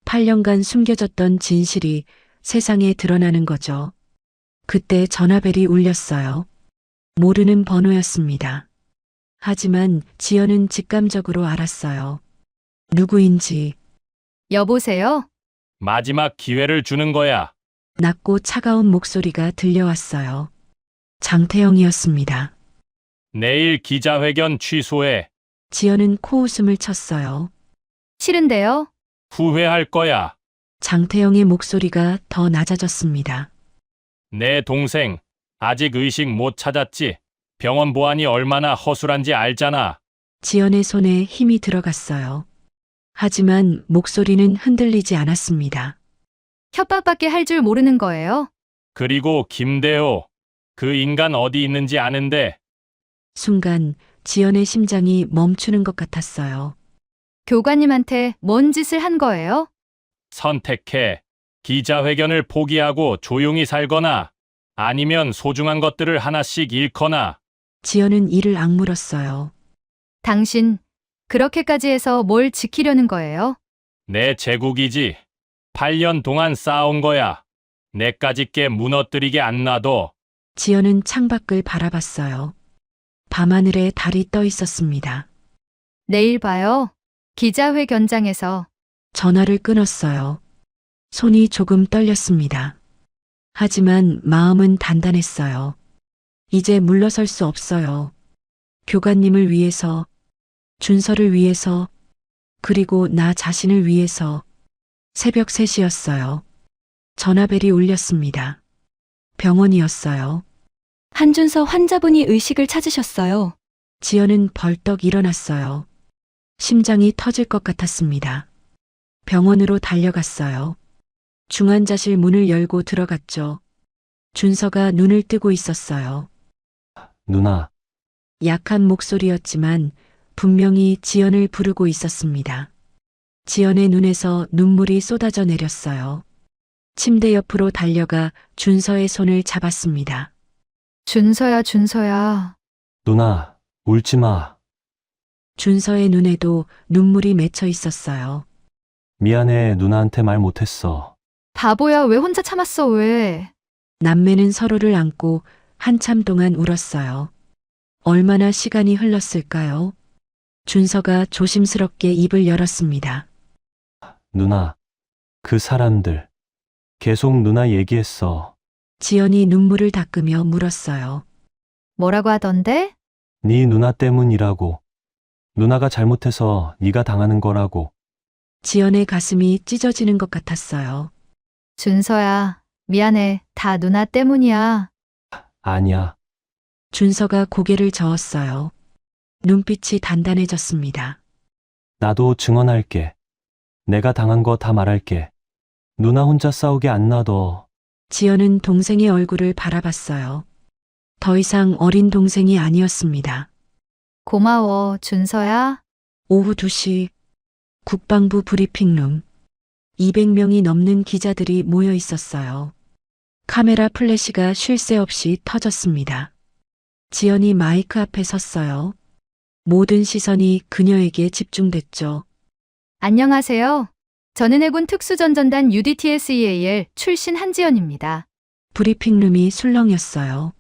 8년간 숨겨졌던 진실이 세상에 드러나는 거죠. 그때 전화벨이 울렸어요. 모르는 번호였습니다. 하지만 지연은 직감적으로 알았어요. 누구인지. 여보세요? 마지막 기회를 주는 거야. 낮고 차가운 목소리가 들려왔어요. 장태영이었습니다. 내일 기자회견 취소해. 지연은 코웃음을 쳤어요. 싫은데요? 후회할 거야. 장태영의 목소리가 더 낮아졌습니다. 내 동생, 아직 의식 못 찾았지? 병원 보안이 얼마나 허술한지 알잖아. 지연의 손에 힘이 들어갔어요. 하지만 목소리는 흔들리지 않았습니다. 협박밖에 할 줄 모르는 거예요? 그리고 김대호, 그 인간 어디 있는지 아는데. 순간 지연의 심장이 멈추는 것 같았어요. 교관님한테 뭔 짓을 한 거예요? 선택해. 기자회견을 포기하고 조용히 살거나 아니면 소중한 것들을 하나씩 잃거나. 지연은 이를 악물었어요. 당신, 그렇게까지 해서 뭘 지키려는 거예요? 내 제국이지. 8년 동안 쌓아온 거야. 내까지 게 무너뜨리게 안 놔둬. 지연은 창밖을 바라봤어요. 밤하늘에 달이 떠 있었습니다. 내일 봐요. 기자회견장에서. 전화를 끊었어요. 손이 조금 떨렸습니다. 하지만 마음은 단단했어요. 이제 물러설 수 없어요. 교관님을 위해서, 준서를 위해서, 그리고 나 자신을 위해서. 새벽 3시였어요. 전화벨이 울렸습니다. 병원이었어요. 한준서 환자분이 의식을 찾으셨어요. 지연은 벌떡 일어났어요. 심장이 터질 것 같았습니다. 병원으로 달려갔어요. 중환자실 문을 열고 들어갔죠. 준서가 눈을 뜨고 있었어요. 누나, 약한 목소리였지만 분명히 지연을 부르고 있었습니다. 지연의 눈에서 눈물이 쏟아져 내렸어요. 침대 옆으로 달려가 준서의 손을 잡았습니다. 준서야, 준서야. 누나, 울지 마. 준서의 눈에도 눈물이 맺혀 있었어요. 미안해, 누나한테 말 못했어. 바보야, 왜 혼자 참았어, 왜? 남매는 서로를 안고 한참 동안 울었어요. 얼마나 시간이 흘렀을까요? 준서가 조심스럽게 입을 열었습니다. 누나, 그 사람들. 계속 누나 얘기했어. 지연이 눈물을 닦으며 물었어요. 뭐라고 하던데? 네 누나 때문이라고. 누나가 잘못해서 네가 당하는 거라고. 지연의 가슴이 찢어지는 것 같았어요. 준서야, 미안해. 다 누나 때문이야. 아니야. 준서가 고개를 저었어요. 눈빛이 단단해졌습니다. 나도 증언할게. 내가 당한 거 다 말할게. 누나 혼자 싸우게 안 놔둬. 지연은 동생의 얼굴을 바라봤어요. 더 이상 어린 동생이 아니었습니다. 고마워, 준서야. 오후 2시 국방부 브리핑룸. 200명이 넘는 기자들이 모여 있었어요. 카메라 플래시가 쉴 새 없이 터졌습니다. 지연이 마이크 앞에 섰어요. 모든 시선이 그녀에게 집중됐죠. 안녕하세요. 저는 해군 특수전전단 UDTSEAL 출신 한지연입니다. 브리핑룸이 술렁였어요.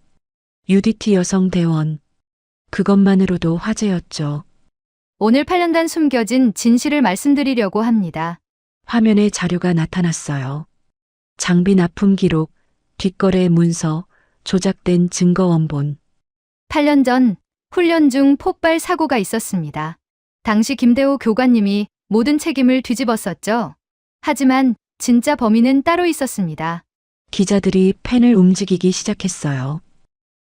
UDT 여성 대원. 그것만으로도 화제였죠. 오늘 8년간 숨겨진 진실을 말씀드리려고 합니다. 화면에 자료가 나타났어요. 장비 납품 기록, 뒷거래 문서, 조작된 증거 원본. 8년 전 훈련 중 폭발 사고가 있었습니다. 당시 김대호 교관님이 모든 책임을 뒤집었었죠. 하지만 진짜 범인은 따로 있었습니다. 기자들이 펜을 움직이기 시작했어요.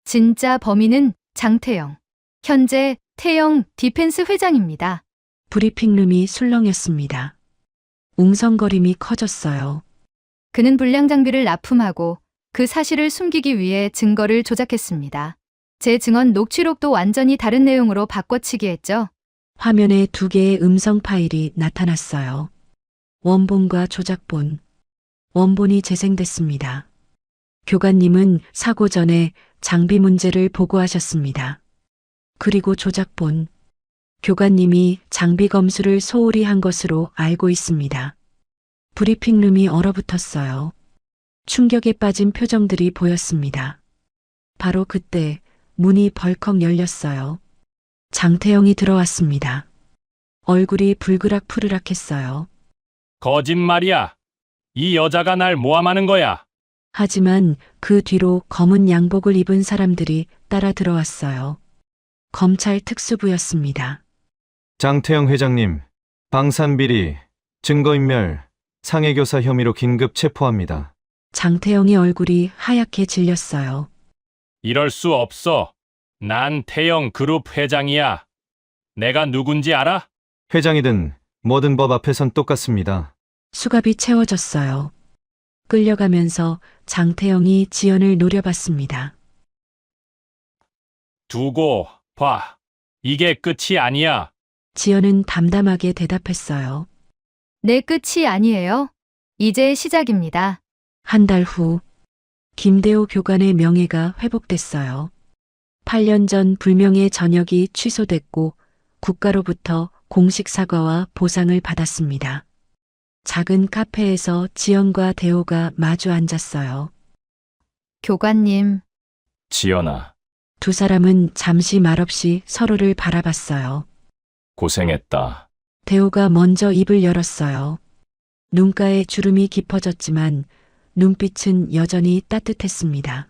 진짜 범인은 장태영. 현재 태영 디펜스 회장입니다. 브리핑룸이 술렁였습니다. 웅성거림이 커졌어요. 그는 불량 장비를 납품하고 그 사실을 숨기기 위해 증거를 조작했습니다. 제 증언 녹취록도 완전히 다른 내용으로 바꿔치기 했죠. 화면에 2개의 음성 파일이 나타났어요. 원본과 조작본. 원본이 재생됐습니다. 교관님은 사고 전에 장비 문제를 보고하셨습니다. 그리고 조작본. 교관님이 장비 검수를 소홀히 한 것으로 알고 있습니다. 브리핑룸이 얼어붙었어요. 충격에 빠진 표정들이 보였습니다. 바로 그때 문이 벌컥 열렸어요. 장태영이 들어왔습니다. 얼굴이 불그락푸르락했어요. 거짓말이야. 이 여자가 날 모함하는 거야. 하지만 그 뒤로 검은 양복을 입은 사람들이 따라 들어왔어요. 검찰 특수부였습니다. 장태영 회장님, 방산비리, 증거인멸, 상해교사 혐의로 긴급 체포합니다. 장태영의 얼굴이 하얗게 질렸어요. 이럴 수 없어. 난 태영 그룹 회장이야. 내가 누군지 알아? 회장이든 뭐든 법 앞에선 똑같습니다. 수갑이 채워졌어요. 끌려가면서 장태영이 지연을 노려봤습니다. 두고 봐. 이게 끝이 아니야. 지연은 담담하게 대답했어요. 내 끝이 아니에요. 이제 시작입니다. 한 달 후, 김대호 교관의 명예가 회복됐어요. 8년 전 불명예 전역이 취소됐고 국가로부터 공식 사과와 보상을 받았습니다. 작은 카페에서 지연과 대호가 마주 앉았어요. 교관님, 지연아, 두 사람은 잠시 말없이 서로를 바라봤어요. 고생했다. 대호가 먼저 입을 열었어요. 눈가에 주름이 깊어졌지만 눈빛은 여전히 따뜻했습니다.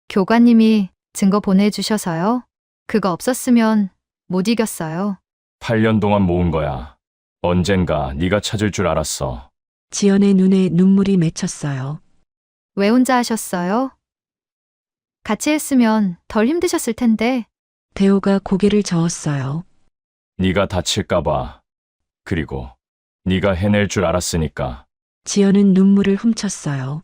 교관님이 증거 보내주셔서요. 그거 없었으면 못 이겼어요. 8년 동안 모은 거야. 언젠가 네가 찾을 줄 알았어. 지연의 눈에 눈물이 맺혔어요. 왜 혼자 하셨어요? 같이 했으면 덜 힘드셨을 텐데. 대호가 고개를 저었어요. 네가 다칠까 봐. 그리고 네가 해낼 줄 알았으니까. 지연은 눈물을 훔쳤어요.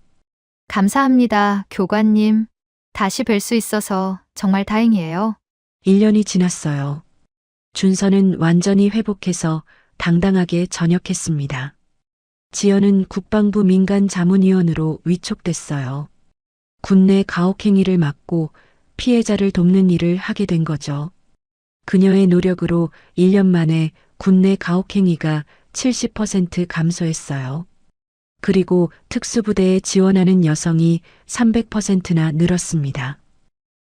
감사합니다, 교관님. 다시 뵐 수 있어서 정말 다행이에요. 1년이 지났어요. 준서는 완전히 회복해서 당당하게 전역했습니다. 지연은 국방부 민간자문위원으로 위촉됐어요. 군내 가혹행위를 막고 피해자를 돕는 일을 하게 된 거죠. 그녀의 노력으로 1년 만에 군내 가혹행위가 70% 감소했어요. 그리고 특수부대에 지원하는 여성이 300%나 늘었습니다.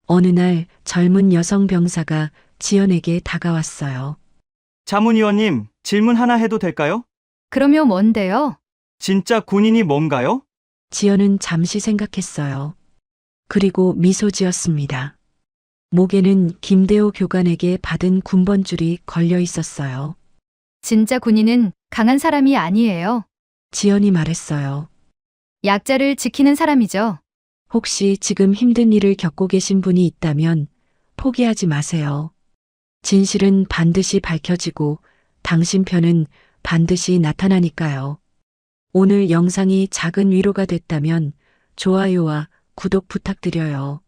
어느 날 젊은 여성 병사가 지연에게 다가왔어요. 자문위원님, 질문 하나 해도 될까요? 그러면 뭔데요? 진짜 군인이 뭔가요? 지연은 잠시 생각했어요. 그리고 미소 지었습니다. 목에는 김대호 교관에게 받은 군번줄이 걸려 있었어요. 진짜 군인은 강한 사람이 아니에요. 지연이 말했어요. 약자를 지키는 사람이죠. 혹시 지금 힘든 일을 겪고 계신 분이 있다면 포기하지 마세요. 진실은 반드시 밝혀지고 당신 편은 반드시 나타나니까요. 오늘 영상이 작은 위로가 됐다면 좋아요와 구독 부탁드려요.